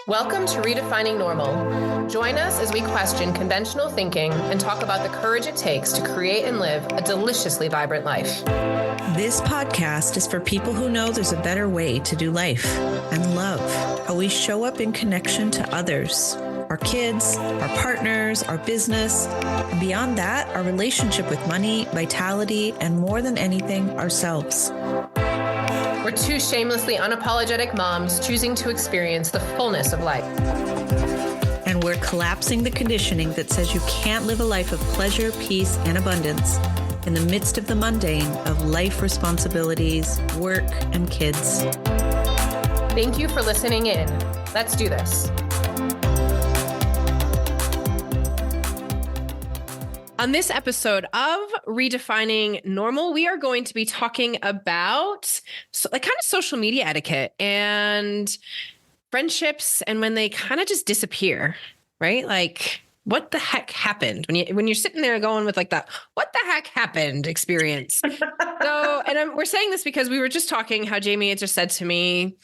Welcome to Redefining Normal. Join us as we question conventional thinking and talk about the courage it takes to create and live a deliciously vibrant life. This podcast is for people who know there's a better way to do life and love, how we show up in connection to others, our kids, our partners, our business, and beyond that, our relationship with money, vitality, and more than anything, ourselves. We're two shamelessly unapologetic moms choosing to experience the fullness of life. And we're collapsing the conditioning that says you can't live a life of pleasure, peace, and abundance in the midst of the mundane of life responsibilities, work, and kids. Thank you for listening in. Let's do this. On this episode of Redefining Normal, we are going to be talking about kind of social media etiquette and friendships and when they kind of just disappear, right? Like, what the heck happened when you're sitting there going with like that, what the heck happened experience? We're saying this because we were just talking how Jamie had just said to me,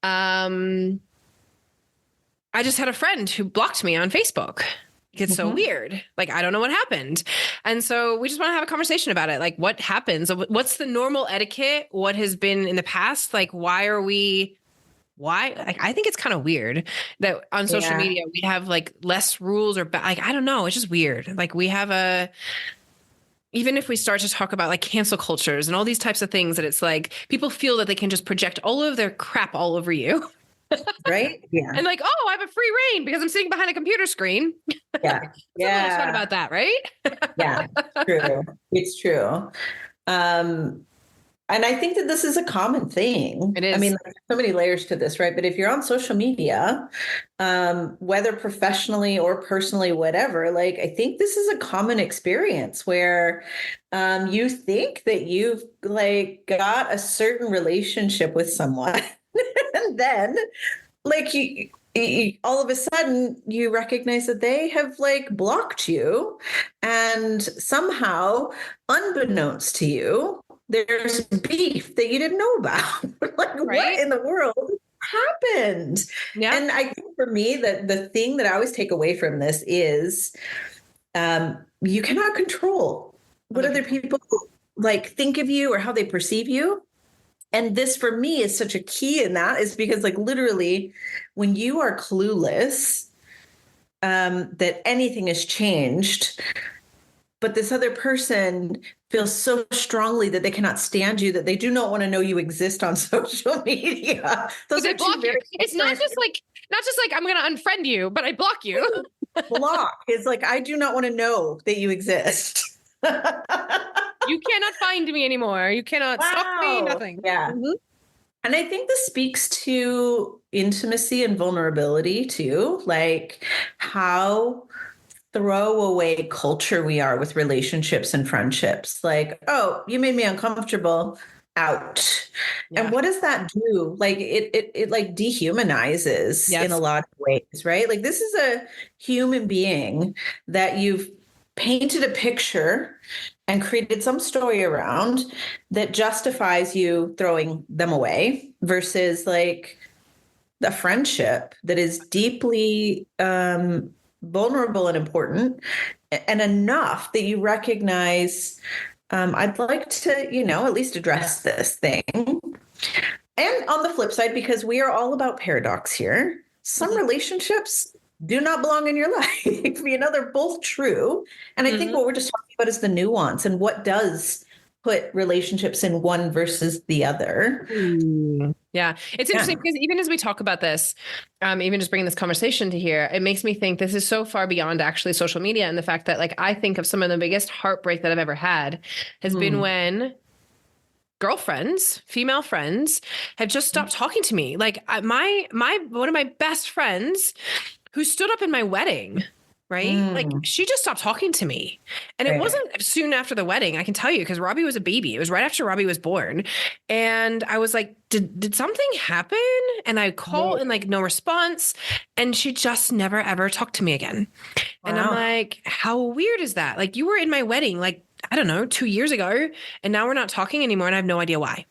I just had a friend who blocked me on Facebook. It's so weird. Like, I don't know what happened. And so we just want to have a conversation about it. Like, what happens? What's the normal etiquette? What has been in the past? Like, why? Like, I think it's kind of weird that on social media, we have like less rules or like, I don't know. It's just weird. Like we have even if we start to talk about like cancel cultures and all these types of things, that it's like people feel that they can just project all of their crap all over you. Right? Yeah. And like, oh, I have a free reign because I'm sitting behind a computer screen. Yeah. Yeah. Thought about that, right? Yeah. True. It's true. And I think that this is a common thing. It is. I mean, there's so many layers to this, right? But if you're on social media, whether professionally or personally, whatever, like, I think this is a common experience where you think that you've like got a certain relationship with someone. And then, like, you all of a sudden, you recognize that they have, like, blocked you. And somehow, unbeknownst to you, there's beef that you didn't know about. Like, right? What in the world happened? Yeah. And I think for me, the thing that I always take away from this is you cannot control what other people, like, think of you or how they perceive you. And this for me is such a key in that is because like literally when you are clueless that anything has changed, but this other person feels so strongly that they cannot stand you, that they do not want to know you exist on social media. Those are block you. It's not just like I'm going to unfriend you, but I block you. Block is like, I do not want to know that you exist. You cannot find me anymore. You cannot stalk me, nothing. Yeah. Mm-hmm. And I think this speaks to intimacy and vulnerability too, like how throwaway culture we are with relationships and friendships. Like, oh, you made me uncomfortable. Out. Yeah. And what does that do? Like it like dehumanizes in a lot of ways, right? Like this is a human being that you've painted a picture and created some story around that justifies you throwing them away versus like the friendship that is deeply vulnerable and important and enough that you recognize I'd like to, at least address this thing. And on the flip side, because we are all about paradox here, some relationships do not belong in your life. They're both true. And I think what we're just talking about is the nuance and what does put relationships in one versus the other. Yeah. It's interesting because even as we talk about this, even just bringing this conversation to here, it makes me think this is so far beyond actually social media. And the fact that like, I think of some of the biggest heartbreak that I've ever had has been when girlfriends, female friends have just stopped talking to me. Like one of my best friends who stood up in my wedding, right? Like she just stopped talking to me. And it wasn't soon after the wedding, I can tell you, because Robbie was a baby. It was right after Robbie was born. And I was like, did something happen? And I called and like no response. And she just never, ever talked to me again. Wow. And I'm like, how weird is that? Like you were in my wedding, like, I don't know, 2 years ago, and now we're not talking anymore. And I have no idea why.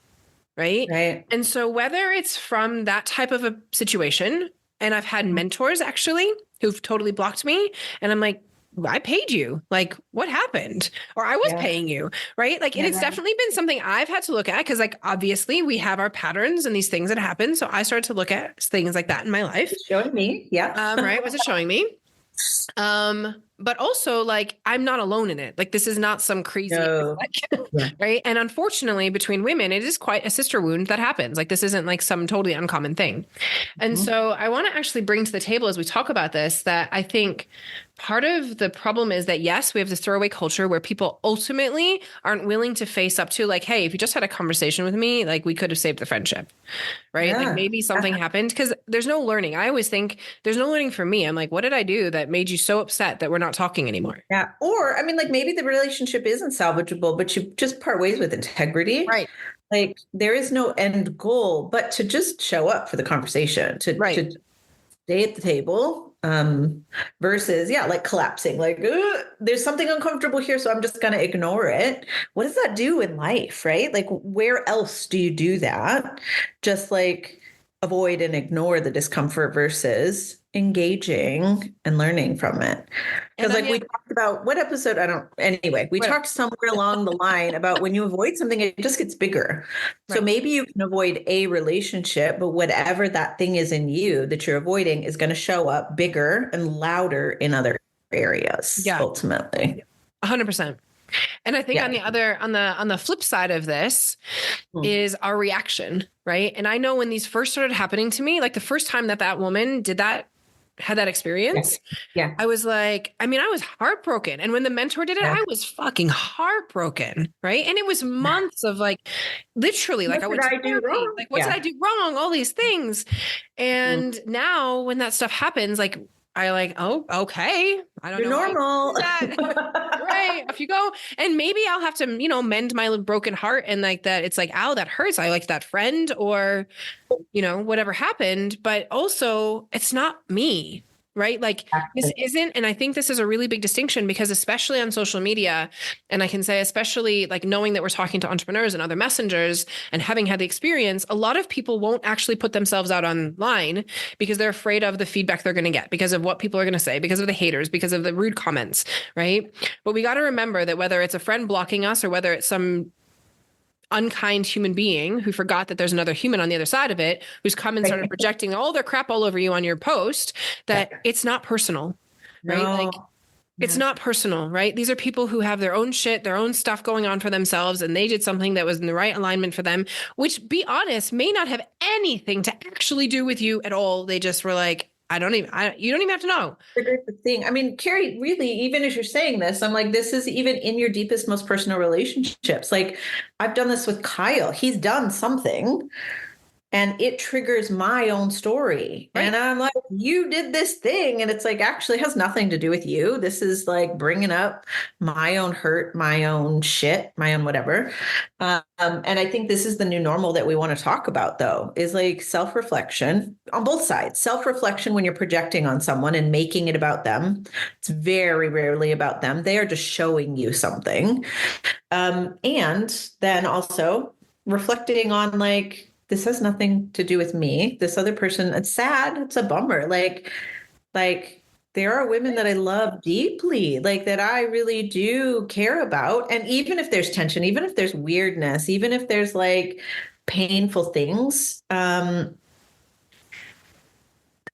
Right. And so whether it's from that type of a situation And I've had mentors actually who've totally blocked me. And I'm like, I paid you. Like, what happened? Or I was paying you, right? Like, it's definitely been something I've had to look at because, like, obviously we have our patterns and these things that happen. So I started to look at things like that in my life. It's showing me. Yeah. Right. What's it showing me? But also like I'm not alone in it. Like this is not some crazy right. And unfortunately, between women, it is quite a sister wound that happens. Like this isn't like some totally uncommon thing. And so I want to actually bring to the table as we talk about this that I think part of the problem is that yes, we have this throwaway culture where people ultimately aren't willing to face up to like, hey, if you just had a conversation with me, like we could have saved the friendship, right? Like maybe something happened because there's no learning. I always think there's no learning for me. I'm like, what did I do that made you so upset that we're not talking anymore? Yeah. Or, I mean, like maybe the relationship isn't salvageable, but you just part ways with integrity. Right. Like there is no end goal, but to just show up for the conversation, to stay at the table, versus, like collapsing, like, there's something uncomfortable here. So I'm just going to ignore it. What does that do in life? Right. Like where else do you do that? Just like avoid and ignore the discomfort versus engaging and learning from it. Because like we talked about what episode, we talked somewhere along the line about when you avoid something, it just gets bigger. So maybe you can avoid a relationship, but whatever that thing is in you that you're avoiding is going to show up bigger and louder in other areas, ultimately. 100%. And I think on the flip side of this is our reaction, right? And I know when these first started happening to me, like the first time that woman had that experience, I was like, I mean, I was heartbroken. And when the mentor did it, I was fucking heartbroken, right? And it was months of like, literally, like what did I do wrong? Like, what did I do wrong? All these things. And now when that stuff happens, like, I like, oh, okay. I don't know. Normal. Right. Off you go. And maybe I'll have to, mend my broken heart and like that. It's like, ow, that hurts. I like that friend or, whatever happened. But also it's not me. Right. Like this isn't, and I think this is a really big distinction because especially on social media, and I can say, especially like knowing that we're talking to entrepreneurs and other messengers and having had the experience, a lot of people won't actually put themselves out online because they're afraid of the feedback they're going to get because of what people are going to say, because of the haters, because of the rude comments. Right. But we got to remember that whether it's a friend blocking us or whether it's some unkind human being who forgot that there's another human on the other side of it, who's come and started projecting all their crap all over you on your post, that it's not personal, right? Like it's not personal, right? These are people who have their own shit, their own stuff going on for themselves, and they did something that was in the right alignment for them, which, be honest, may not have anything to actually do with you at all. They just were like, you don't even have to know. The thing. I mean, Carrie, really, even as you're saying this, I'm like, this is even in your deepest, most personal relationships. Like I've done this with Kyle. He's done something and it triggers my own story. Right. And I'm like, you did this thing. And it's like, actually has nothing to do with you. This is like bringing up my own hurt, my own shit, my own whatever. And I think this is the new normal that we want to talk about, though, is like self-reflection on both sides. Self-reflection when you're projecting on someone and making it about them. It's very rarely about them. They are just showing you something. And then also reflecting on like, this has nothing to do with me. This other person, it's sad. It's a bummer. Like there are women that I love deeply, like that I really do care about. And even if there's tension, even if there's weirdness, even if there's like painful things,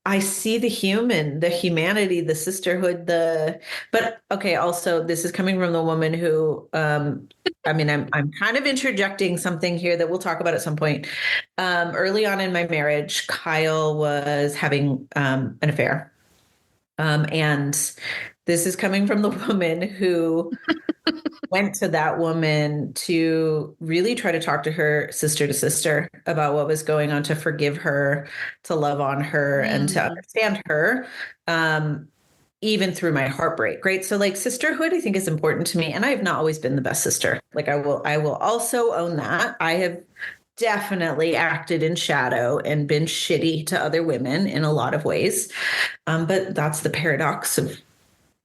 I see the humanity, the sisterhood, but okay. Also, this is coming from the woman who, I mean, I'm kind of interjecting something here that we'll talk about at some point. Early on in my marriage, Kyle was having an affair. And this is coming from the woman who went to that woman to really try to talk to her sister to sister about what was going on, to forgive her, to love on her, and to understand her, even through my heartbreak. Right. So like sisterhood, I think is important to me. And I have not always been the best sister. Like I will also own that. I have definitely acted in shadow and been shitty to other women in a lot of ways. But that's the paradox of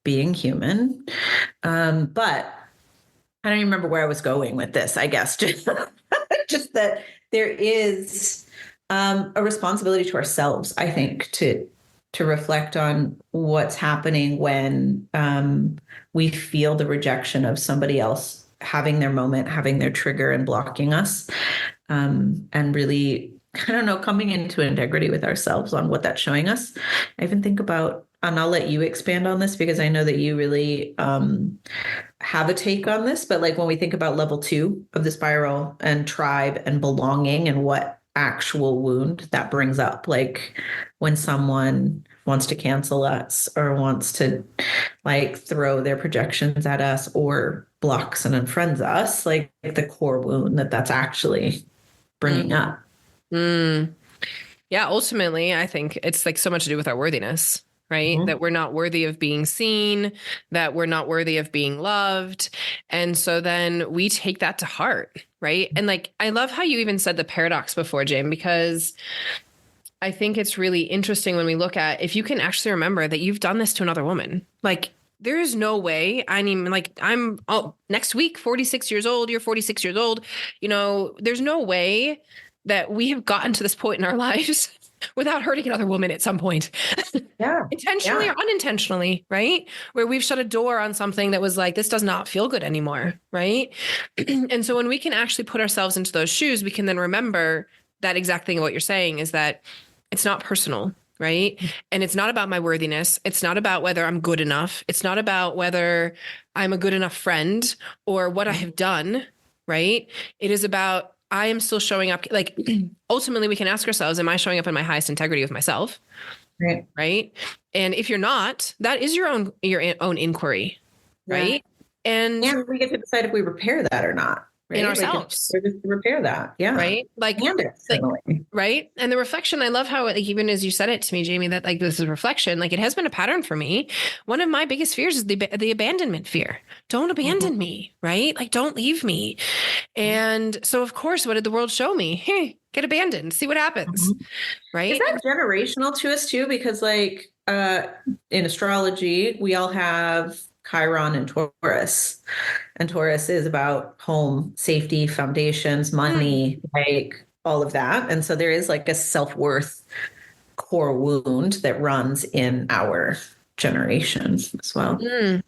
being human. But I don't even remember where I was going with this, I guess. Just that there is a responsibility to ourselves, I think, to to reflect on what's happening when we feel the rejection of somebody else having their moment, having their trigger and blocking us. And really, I don't know, coming into integrity with ourselves on what that's showing us. I even think about, and I'll let you expand on this because I know that you really have a take on this, but like when we think about level 2 of the spiral and tribe and belonging and what actual wound that brings up, like when someone wants to cancel us or wants to like throw their projections at us or blocks and unfriends us, like the core wound that's actually bringing up. Mm. Yeah, ultimately, I think it's like so much to do with our worthiness, right? That we're not worthy of being seen, that we're not worthy of being loved. And so then we take that to heart, right? And like, I love how you even said the paradox before, Jane, because I think it's really interesting when we look at if you can actually remember that you've done this to another woman, like, there is no way. I mean, like, I'm next week, 46 years old, you're 46 years old. You know, there's no way that we have gotten to this point in our lives without hurting another woman at some point. Yeah. Intentionally or unintentionally, right? Where we've shut a door on something that was like, this does not feel good anymore, right? And so when we can actually put ourselves into those shoes, we can then remember that exact thing of what you're saying is that it's not personal, right? And it's not about my worthiness. It's not about whether I'm good enough. It's not about whether I'm a good enough friend or what I have done, right? It is about I am still showing up. Like, ultimately, we can ask ourselves, am I showing up in my highest integrity with myself? Right. Right. And if you're not, that is your own inquiry. Right. And we get to decide if we repair that or not. Right. In ourselves. Like to repair that. Yeah. Right. Like, right. And the reflection, I love how, like, even as you said it to me, Jamie, that like this is reflection, like it has been a pattern for me. One of my biggest fears is the abandonment fear. Don't abandon me. Right. Like, don't leave me. And so, of course, what did the world show me? Hey, get abandoned. See what happens. Right. Is that generational to us too? Because like in astrology, we all have Chiron and Taurus. And Taurus is about home, safety, foundations, money, like all of that. And so there is like a self-worth core wound that runs in our generation as well.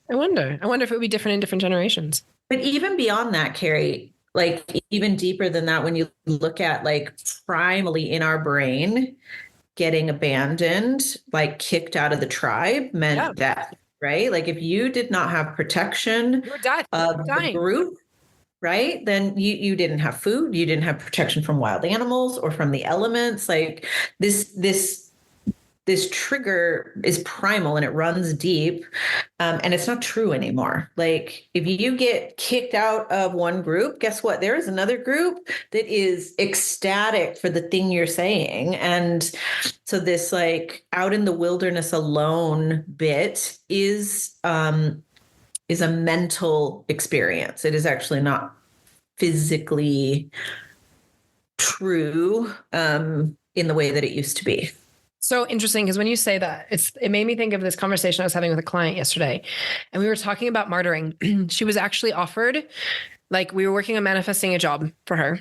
I wonder if it would be different in different generations. But even beyond that, Carrie, like even deeper than that, when you look at like primally in our brain, getting abandoned, like kicked out of the tribe meant death, right? Like if you did not have protection of the group, right? Then you didn't have food, you didn't have protection from wild animals or from the elements. Like this trigger is primal and it runs deep, and it's not true anymore. Like if you get kicked out of one group, guess what? There is another group that is ecstatic for the thing you're saying. And so this like out in the wilderness alone bit is a mental experience. It is actually not physically true in the way that it used to be. So interesting, because when you say that, it made me think of this conversation I was having with a client yesterday, and we were talking about martyring. She was actually offered, like, we were working on manifesting a job for her,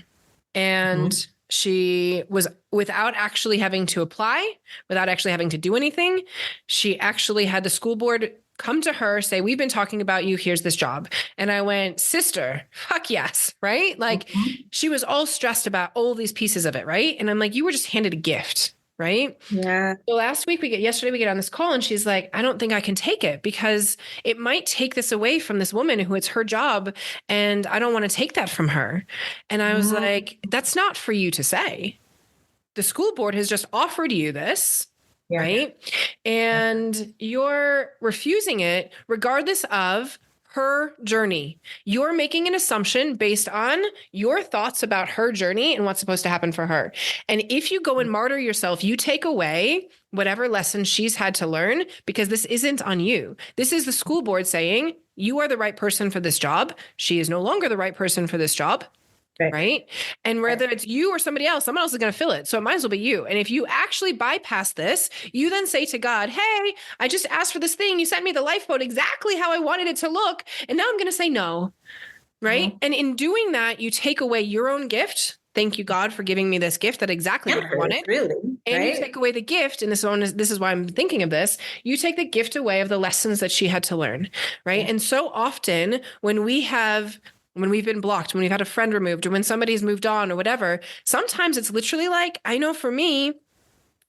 and she was, without actually having to apply, without actually having to do anything, she actually had the school board come to her, say, we've been talking about you, here's this job. And I went, sister, fuck yes, right? Like, she was all stressed about all these pieces of it, right? And I'm like, you were just handed a gift. Right. Yeah. So yesterday we get on this call and she's like, I don't think I can take it because it might take this away from this woman who it's her job. And I don't want to take that from her. And I was like, that's not for you to say. The school board has just offered you this. Yeah. Right. And you're refusing it regardless of her journey. You're making an assumption based on your thoughts about her journey and what's supposed to happen for her. And if you go and martyr yourself, you take away whatever lesson she's had to learn, because this isn't on you. This is the school board saying, you are the right person for this job. She is no longer the right person for this job. Right. And whether it's you or somebody else, someone else is going to fill it. So it might as well be you. And if you actually bypass this, you then say to God, hey, I just asked for this thing. You sent me the lifeboat exactly how I wanted it to look. And now I'm going to say no. Right. And in doing that, you take away your own gift. Thank you, God, for giving me this gift that exactly what I wanted. Really? And you take away the gift, and this is why I'm thinking of this. You take the gift away of the lessons that she had to learn, right? Yeah. And so often when we've been blocked, when we've had a friend removed, or when somebody's moved on or whatever, sometimes it's literally like, I know for me,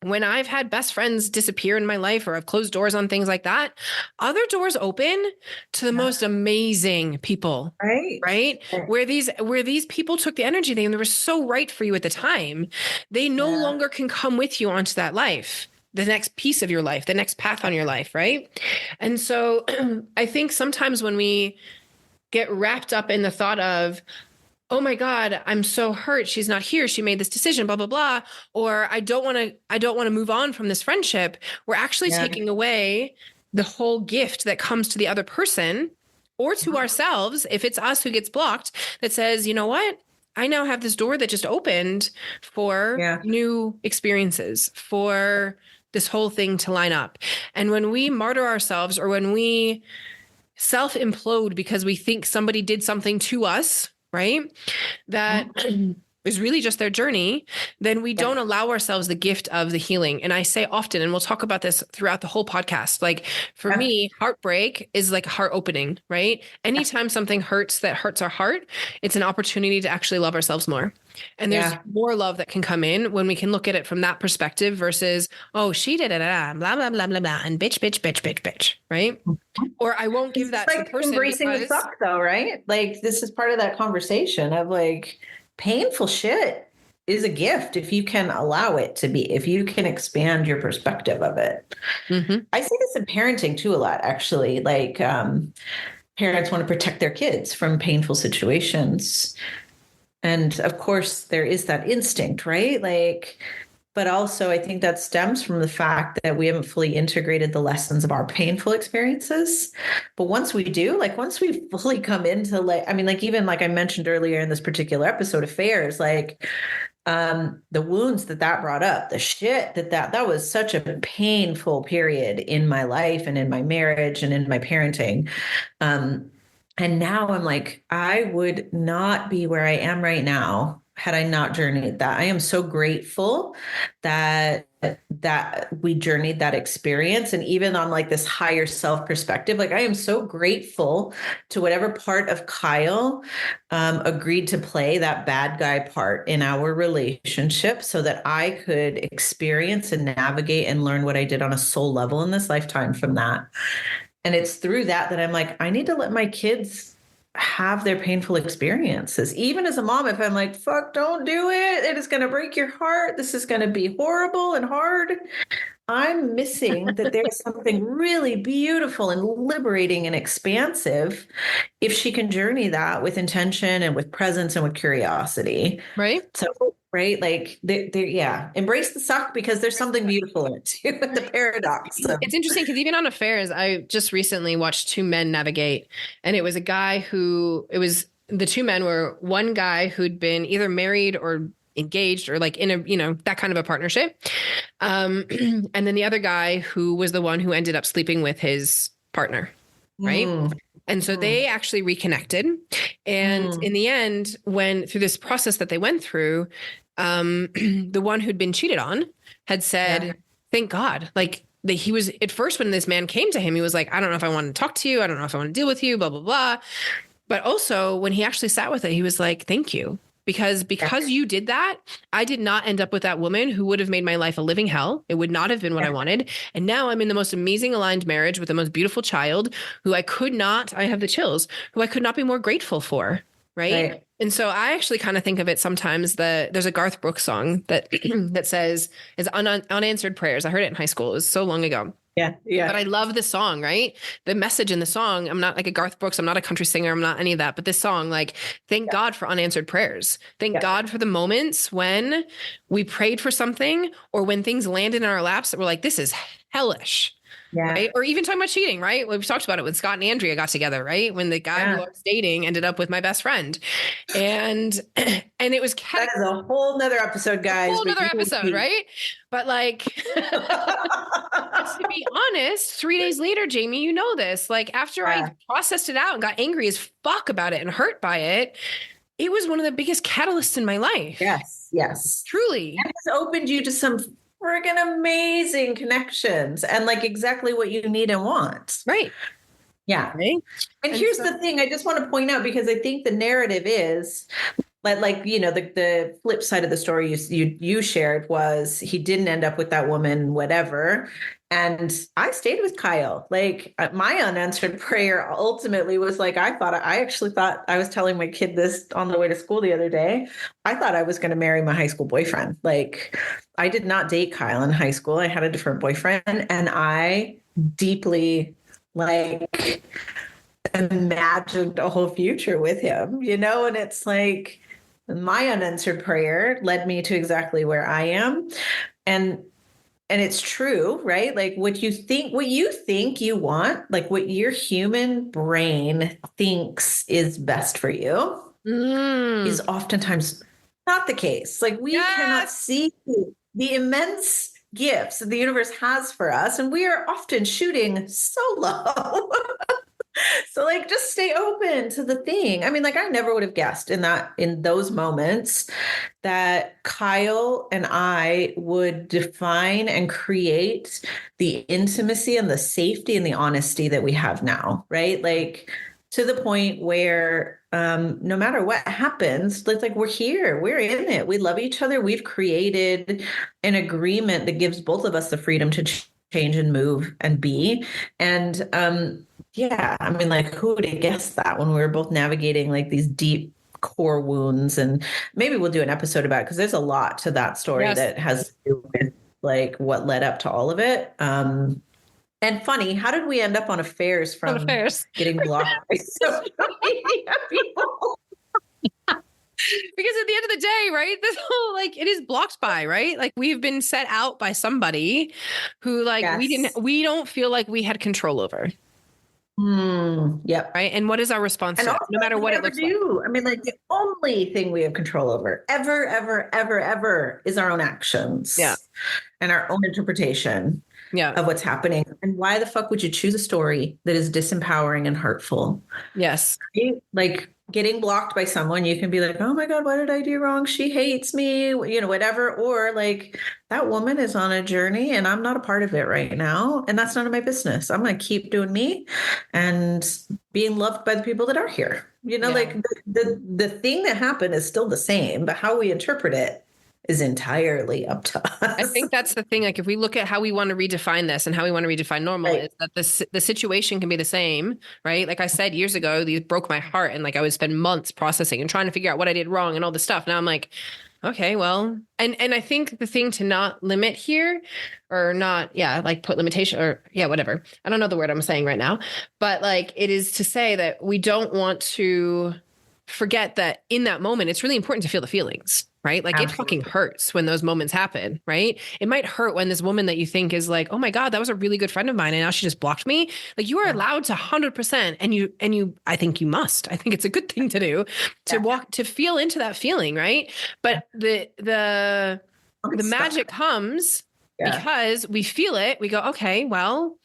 when I've had best friends disappear in my life, or I've closed doors on things like that, other doors open to the most amazing people. Right. Where these people took the energy they were so right for you at the time, they no longer can come with you onto that life, the next piece of your life, the next path on your life. Right. And so I think sometimes when we get wrapped up in the thought of, oh my God, I'm so hurt, she's not here, she made this decision, blah, blah, blah. Or I don't want to move on from this friendship. We're actually taking away the whole gift that comes to the other person, or to ourselves, if it's us who gets blocked, that says, you know what? I now have this door that just opened for new experiences, for this whole thing to line up. And when we martyr ourselves, or when we self-implode because we think somebody did something to us, right, that is really just their journey, then we don't allow ourselves the gift of the healing. And I say often, and we'll talk about this throughout the whole podcast, like for me, heartbreak is like heart opening, right? Anytime something hurts that hurts our heart, it's an opportunity to actually love ourselves more. And there's more love that can come in when we can look at it from that perspective versus, oh, she did it, blah, blah, blah, blah, blah, and bitch, bitch, bitch, bitch, bitch, right? Or I won't give that to the person. Embracing the suck though, right? Like this is part of that conversation of like painful shit is a gift if you can allow it to be, if you can expand your perspective of it. I see this in parenting too a lot, actually. Like parents want to protect their kids from painful situations. And of course, there is that instinct, right? Like, but also I think that stems from the fact that we haven't fully integrated the lessons of our painful experiences. But once we do, like once we fully come into like, I mean, like even like I mentioned earlier in this particular episode, affairs, like the wounds that brought up, the shit that was such a painful period in my life and in my marriage and in my parenting. And now I'm like, I would not be where I am right now had I not journeyed that. I am so grateful that we journeyed that experience. And even on like this higher self perspective, like I am so grateful to whatever part of Kyle agreed to play that bad guy part in our relationship so that I could experience and navigate and learn what I did on a soul level in this lifetime from that. And it's through that I'm like, I need to let my kids have their painful experiences. Even as a mom, if I'm like, fuck, don't do it. It is going to break your heart. This is going to be horrible and hard. I'm missing that there's something really beautiful and liberating and expansive if she can journey that with intention and with presence and with curiosity. Right. So, right. Like, embrace the suck because there's something beautiful in it too. The paradox. It's interesting because even on affairs, I just recently watched two men navigate, and it was a guy the two men were one guy who'd been either married or engaged or like in a, that kind of a partnership. And then the other guy who was the one who ended up sleeping with his partner. Right. And so they actually reconnected. And in the end, when through this process that they went through, the one who'd been cheated on had said, thank God, like he was at first when this man came to him, he was like, I don't know if I want to talk to you. I don't know if I want to deal with you, blah, blah, blah. But also when he actually sat with it, he was like, thank you. Because you did that, I did not end up with that woman who would have made my life a living hell. It would not have been what I wanted. And now I'm in the most amazing aligned marriage with the most beautiful child who I have the chills, who I could not be more grateful for. Right. And so I actually kind of think of it sometimes that there's a Garth Brooks song that that says is unanswered prayers. I heard it in high school. It was so long ago. Yeah. But I love this song, right? The message in the song, I'm not like a Garth Brooks, I'm not a country singer, I'm not any of that. But this song, like, thank God for unanswered prayers. Thank God for the moments when we prayed for something or when things landed in our laps that were like, this is hellish. Yeah. Right. Or even talking about cheating, right? We've talked about it when Scott and Andrea got together, right? When the guy who I was dating ended up with my best friend. And it was that is a whole nother episode, guys. A whole nother episode, right? But like to be honest, 3 days later, Jamie, you know this. Like after I processed it out and got angry as fuck about it and hurt by it, it was one of the biggest catalysts in my life. Yes. Truly. And it's opened you to some friggin' amazing connections and like exactly what you need and want. Right. Yeah. Right. And here's the thing I just want to point out, because I think the narrative is like the flip side of the story you shared was he didn't end up with that woman, whatever. And I stayed with Kyle. Like my unanswered prayer ultimately was like, I actually thought, I was telling my kid this on the way to school the other day. I thought I was going to marry my high school boyfriend. Like I did not date Kyle in high school. I had a different boyfriend, and I deeply like imagined a whole future with him, and it's like my unanswered prayer led me to exactly where I am. And it's true, right? Like what you think you want, like what your human brain thinks is best for you is oftentimes not the case. Like we cannot see the immense gifts that the universe has for us, and we are often shooting so low. So like just stay open to the thing. I mean, like I never would have guessed in those moments that Kyle and I would define and create the intimacy and the safety and the honesty that we have now, right? Like to the point where no matter what happens, it's like we're here, we're in it, we love each other, we've created an agreement that gives both of us the freedom to change and move and be. And yeah, I mean, like, who would have guessed that when we were both navigating like these deep core wounds? And maybe we'll do an episode about it, because there's a lot to that story that has to do with like what led up to all of it. And funny, how did we end up on affairs from getting blocked by social media people? Because at the end of the day, right, this whole like it is blocked by, right? Like we've been set out by somebody who like we don't feel like we had control over. Yep. Right. And what is our response to it? No matter what it looks like? I mean, like the only thing we have control over ever, ever, ever, ever is our own actions. Yeah. And our own interpretation of what's happening. And why the fuck would you choose a story that is disempowering and hurtful? Yes. Right? Like getting blocked by someone, you can be like, oh my God, what did I do wrong? She hates me, whatever. Or like that woman is on a journey and I'm not a part of it right now. And that's none of my business. I'm going to keep doing me and being loved by the people that are here. Like the thing that happened is still the same, but how we interpret it is entirely up to us. I think that's the thing. Like if we look at how we want to redefine this and how we want to redefine normal, is that the situation can be the same, right? Like I said years ago, these broke my heart, and like I would spend months processing and trying to figure out what I did wrong and all this stuff. Now I'm like, okay, well, and I think the thing to not limit here, or not, like put limitation, or whatever. I don't know the word I'm saying right now, but like it is to say that we don't want to forget that in that moment, it's really important to feel the feelings. Right? Like Absolutely. It fucking hurts when those moments happen, right? It might hurt when this woman that you think is like, oh my God, that was a really good friend of mine, and now she just blocked me. Like you are allowed to 100%. And I think you must. I think it's a good thing to do, to feel into that feeling, right? But the magic comes because we feel it. We go, okay, well,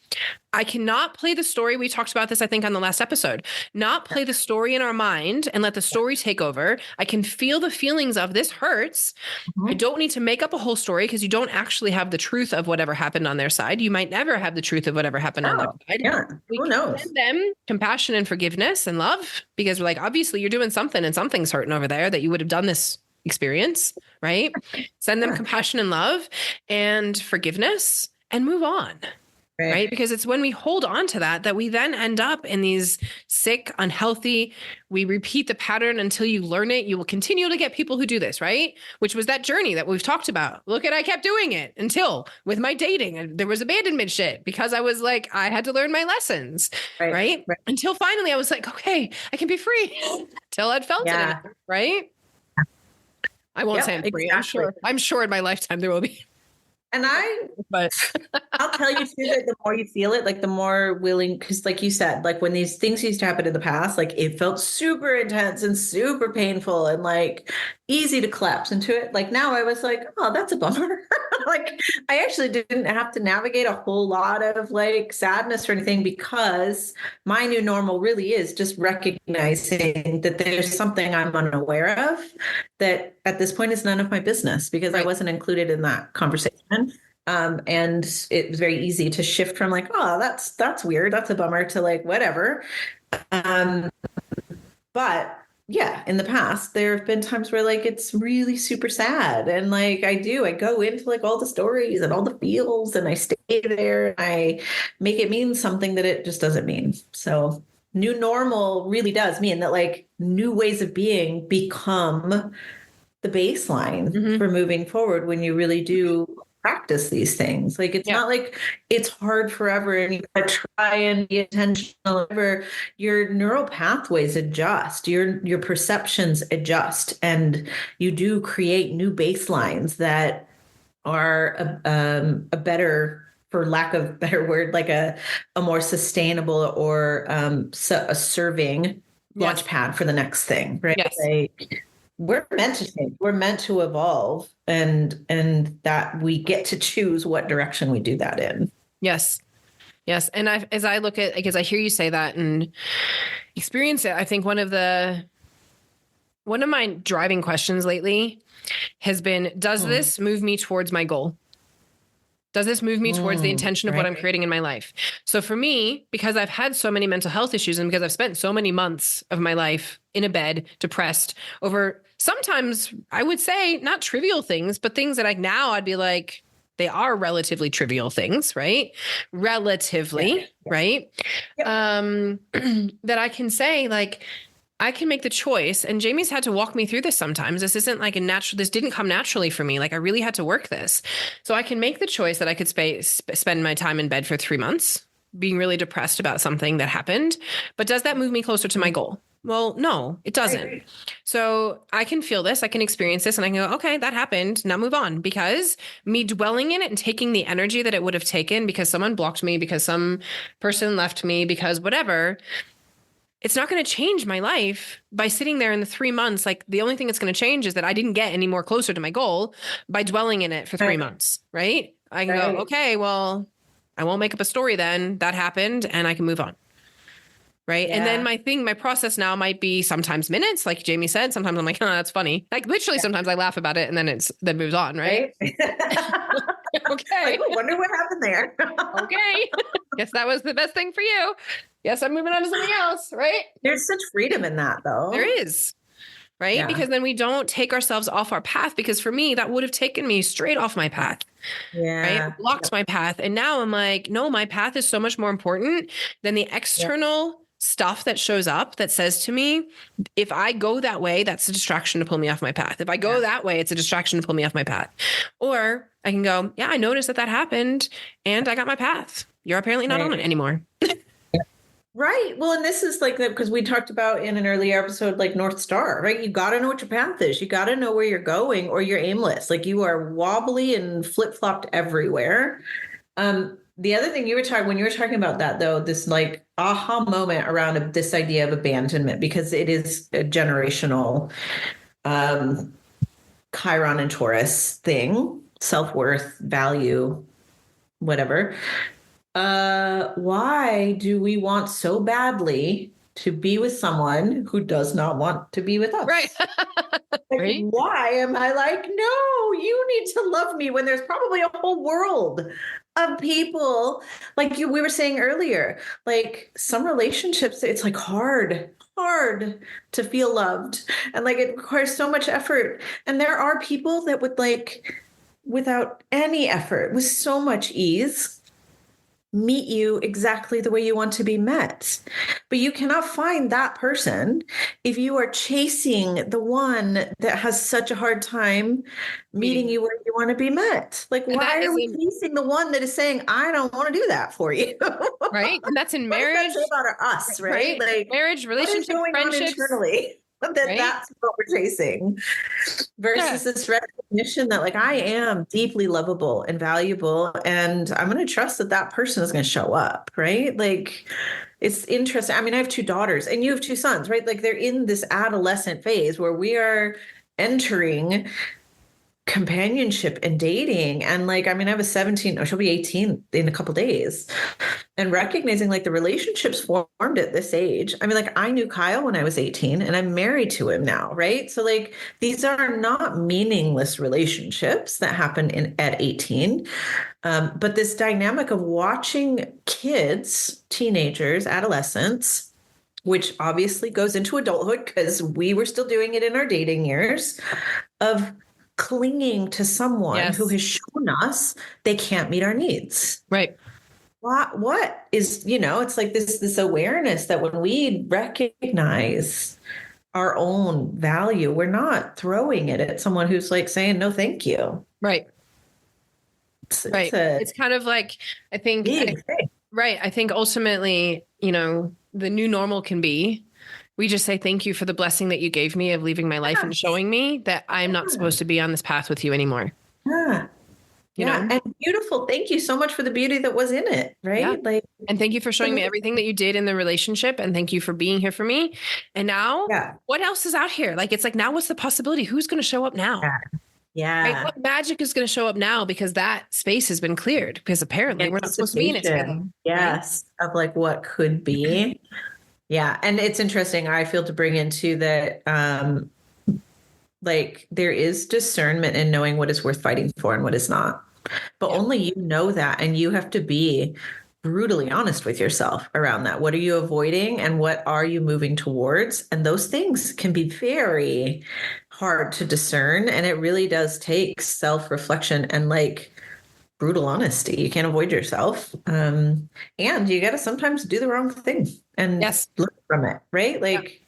I cannot play the story. We talked about this, I think, on the last episode. Not play the story in our mind and let the story take over. I can feel the feelings of this hurts. Mm-hmm. I don't need to make up a whole story, because you don't actually have the truth of whatever happened on their side. You might never have the truth of whatever happened on their side. Yeah. Who knows? Send them compassion and forgiveness and love, because we're like, obviously you're doing something and something's hurting over there that you would have done this experience, right? Send them compassion and love and forgiveness and move on. Right. Because it's when we hold on to that we then end up in these sick, unhealthy, we repeat the pattern until you learn it. You will continue to get people who do this, right? Which was that journey that we've talked about. Look at, I kept doing it until with my dating, and there was abandonment shit because I was like, I had to learn my lessons, right? Until finally I was like, okay, I can be free. Till I'd felt it, right? I won't say I'm free. Exactly. I'm sure in my lifetime there will be. And I'll tell you too, that the more you feel it, like the more willing, because like you said, like when these things used to happen in the past, like it felt super intense and super painful and like easy to collapse into it. Like now I was like, oh, that's a bummer. Like I actually didn't have to navigate a whole lot of like sadness or anything, because my new normal really is just recognizing that there's something I'm unaware of that at this point is none of my business, because I wasn't included in that conversation. And it was very easy to shift from like, oh, that's weird, that's a bummer, to like whatever. Um, but yeah, in the past, there have been times where like it's really super sad. And like I go into like all the stories and all the feels and I stay there and I make it mean something that it just doesn't mean. So new normal really does mean that like new ways of being become the baseline for moving forward when you really do practice these things. Like it's not like it's hard forever and you gotta try and be intentional. Your neural pathways adjust, your perceptions adjust, and you do create new baselines that are a better, for lack of better word, like a more sustainable or a serving launch pad for the next thing, right? Yes. Like we're meant to change, we're meant to evolve, and that we get to choose what direction we do that in. Yes. Yes. And as I look at, because I hear you say that and experience it, I think one of my driving questions lately has been, does this move me towards my goal? Does this move me towards the intention of what I'm creating in my life? So for me, because I've had so many mental health issues and because I've spent so many months of my life in a bed, depressed over sometimes I would say not trivial things, but things that now I'd be like, they are relatively trivial things, right? Relatively, right? That I can say like, I can make the choice, and Jamie's had to walk me through this sometimes. This isn't like this didn't come naturally for me. Like I really had to work this. So I can make the choice that I could spend my time in bed for 3 months, being really depressed about something that happened. But does that move me closer to my goal? Well, no, it doesn't. So I can feel this, I can experience this, and I can go, okay, that happened. Now move on. Because me dwelling in it and taking the energy that it would have taken because someone blocked me, because some person left me, because whatever, it's not going to change my life by sitting there in the 3 months. Like the only thing that's going to change is that I didn't get any more closer to my goal by dwelling in it for 3 months. Right. I can go, okay, well, I won't make up a story then. That happened and I can move on. Right. Yeah. And then my process now might be sometimes minutes, like Jamie said. Sometimes I'm like, oh, that's funny. Like literally sometimes I laugh about it and then moves on. Right. Okay. Like, I wonder what happened there. Okay. Guess that was the best thing for you. Yes, I'm moving on to something else, right? There's such freedom in that, though. There is, right? Yeah. Because then we don't take ourselves off our path. Because for me, that would have taken me straight off my path. Yeah. Right? Blocked my path. And now I'm like, no, my path is so much more important than the external stuff that shows up that says to me, if I go that way, that's a distraction to pull me off my path. If I go that way, it's a distraction to pull me off my path. Or I can go, yeah, I noticed that happened and I got my path. You're apparently not on it anymore. Right. Well, and this is like because we talked about in an earlier episode, like North Star, right? You got to know what your path is. You got to know where you're going or you're aimless. Like you are wobbly and flip-flopped everywhere. The other thing when you were talking about that, though, this like aha moment around this idea of abandonment, because it is a generational Chiron and Taurus thing, self-worth, value, whatever. Why do we want so badly to be with someone who does not want to be with us? Right. Like, right? Why am I like, no, you need to love me when there's probably a whole world of people like we were saying earlier, like some relationships, it's like hard to feel loved. And like, it requires so much effort. And there are people that would like, without any effort, with so much ease, meet you exactly the way you want to be met. But you cannot find that person if you are chasing the one that has such a hard time meeting you where you want to be met. Like, why are we chasing the one that is saying, I don't want to do that for you? Right. And that's in marriage. What does that say about us, right? Like marriage, relationship, friendships. Internally? That's what we're chasing versus this recognition that like I am deeply lovable and valuable and I'm going to trust that person is going to show up, right? Like it's interesting. I mean, I have 2 daughters and you have 2 sons, right? Like they're in this adolescent phase where we are entering companionship and dating. And like, I mean, I have a 17, she'll be 18 in a couple days. and recognizing like the relationships formed at this age. I mean, like I knew Kyle when I was 18 and I'm married to him now, right? So like these are not meaningless relationships that happen at 18. But this dynamic of watching kids, teenagers, adolescents, which obviously goes into adulthood because we were still doing it in our dating years, of clinging to someone who has shown us they can't meet our needs. Right. What is, it's like this awareness that when we recognize our own value, we're not throwing it at someone who's like saying, no, thank you. Right. Right. It's kind of like, I think, right. I think ultimately, the new normal can be, we just say, thank you for the blessing that you gave me of leaving my life and showing me that I'm not supposed to be on this path with you anymore. Yeah. And beautiful. Thank you so much for the beauty that was in it. Right. Yeah. And thank you for showing me everything that you did in the relationship. And thank you for being here for me. And now what else is out here? Like, it's like, now what's the possibility? Who's going to show up now? Yeah. Right? What magic is going to show up now because that space has been cleared because apparently we're not supposed to be in it together. Yes. Right? Of like what could be. Yeah. And it's interesting. I feel to bring into that, like there is discernment in knowing what is worth fighting for and what is not. But only you know that. And you have to be brutally honest with yourself around that. What are you avoiding and what are you moving towards? And those things can be very hard to discern. And it really does take self-reflection and like brutal honesty. You can't avoid yourself. And you got to sometimes do the wrong thing and learn from it, right? Like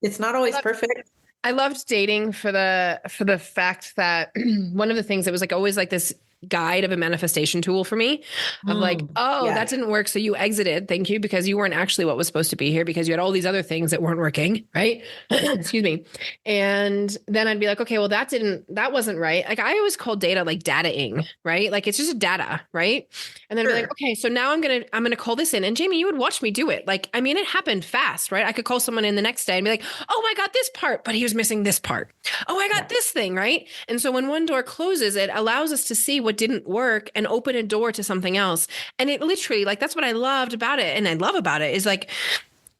it's not always perfect. I loved dating for the fact that one of the things that was like always like this guide of a manifestation tool for me of like, that didn't work. So you exited. Thank you. Because you weren't actually what was supposed to be here because you had all these other things that weren't working. Right. Excuse me. And then I'd be like, okay, well, that wasn't right. Like I always call data like dataing, right? Like it's just data. Right. And then I'd be like, okay, so now I'm going to call this in and Jamie, you would watch me do it. Like, I mean, it happened fast, right? I could call someone in the next day and be like, oh, I got this part, but he was missing this part. Oh, I got this thing. Right. And so when one door closes, it allows us to see what didn't work and open a door to something else. And it literally, like, that's what I loved about it. And I love about it is like,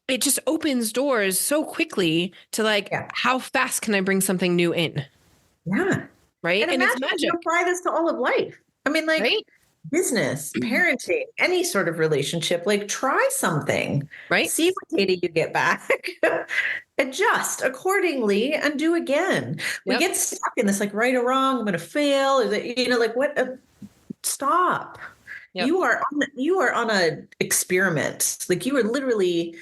it just opens doors so quickly to like, how fast can I bring something new in? Yeah. Right. And it's magic. You apply this to all of life. I mean, like business, parenting, any sort of relationship, like try something, right? See what data you get back. Adjust accordingly and do again. We get stuck in this like right or wrong. I'm going to fail. Is it, like what? Stop. You are on a experiment. Like you are literally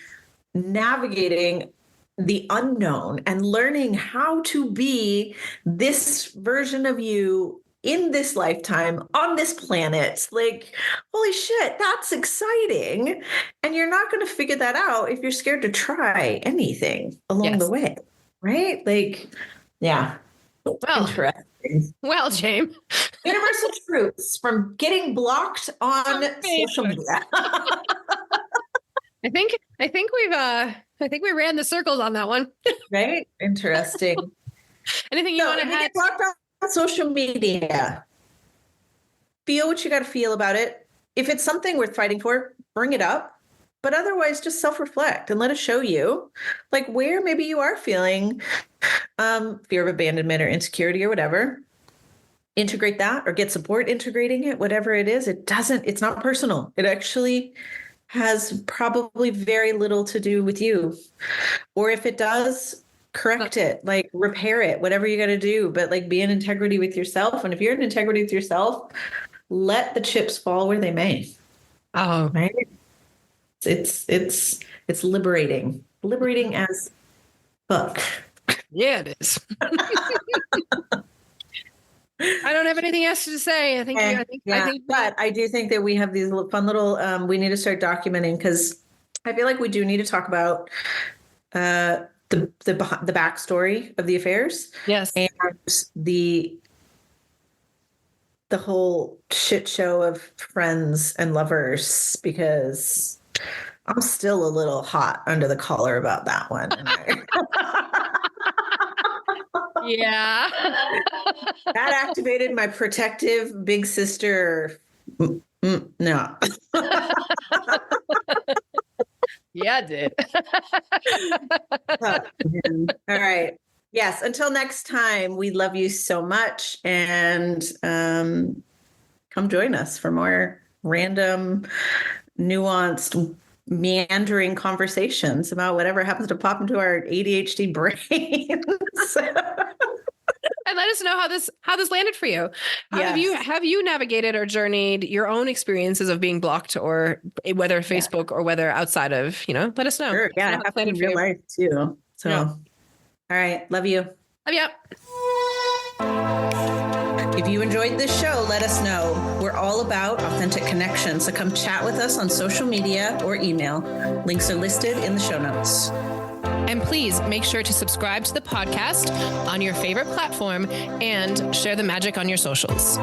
navigating the unknown and learning how to be this version of you in this lifetime on this planet. Like, holy shit, that's exciting. And you're not going to figure that out if you're scared to try anything along the way. Right? Like, yeah. Well, interesting. Well, James. Universal truths from getting blocked on social media. I think we ran the circles on that one. Right? Interesting. Anything you want to add? Blocked on social media. Feel what you got to feel about it. If it's something worth fighting for, bring it up. But otherwise, just self-reflect and let us show you like where maybe you are feeling fear of abandonment or insecurity or whatever. Integrate that or get support integrating it, whatever it is. It's not personal. It actually has probably very little to do with you. Or if it does, correct it, like repair it, whatever you got to do, but like be in integrity with yourself. And if you're in integrity with yourself, let the chips fall where they may. Oh, right. It's liberating as fuck. Yeah, it is. I don't have anything else to say. I think, but I do think that we have these fun little, we need to start documenting because I feel like we do need to talk about, the backstory of the affairs. Yes. And the whole shit show of friends and lovers, because I'm still a little hot under the collar about that one. Yeah. That activated my protective big sister. No. Yeah, it did. Oh, man. All right. Yes. Until next time, we love you so much. And come join us for more random, nuanced, meandering conversations about whatever happens to pop into our ADHD brains. And let us know how this landed for you. Yes. Have you navigated or journeyed your own experiences of being blocked, or whether Facebook or whether outside of, let us know. Sure. Yeah. Let us know It how happened in landed for real you. life too. So, Yeah. all right. Love you. Love you. If you enjoyed this show, let us know. We're all about authentic connection. So come chat with us on social media or email. Links are listed in the show notes. And please make sure to subscribe to the podcast on your favorite platform and share the magic on your socials.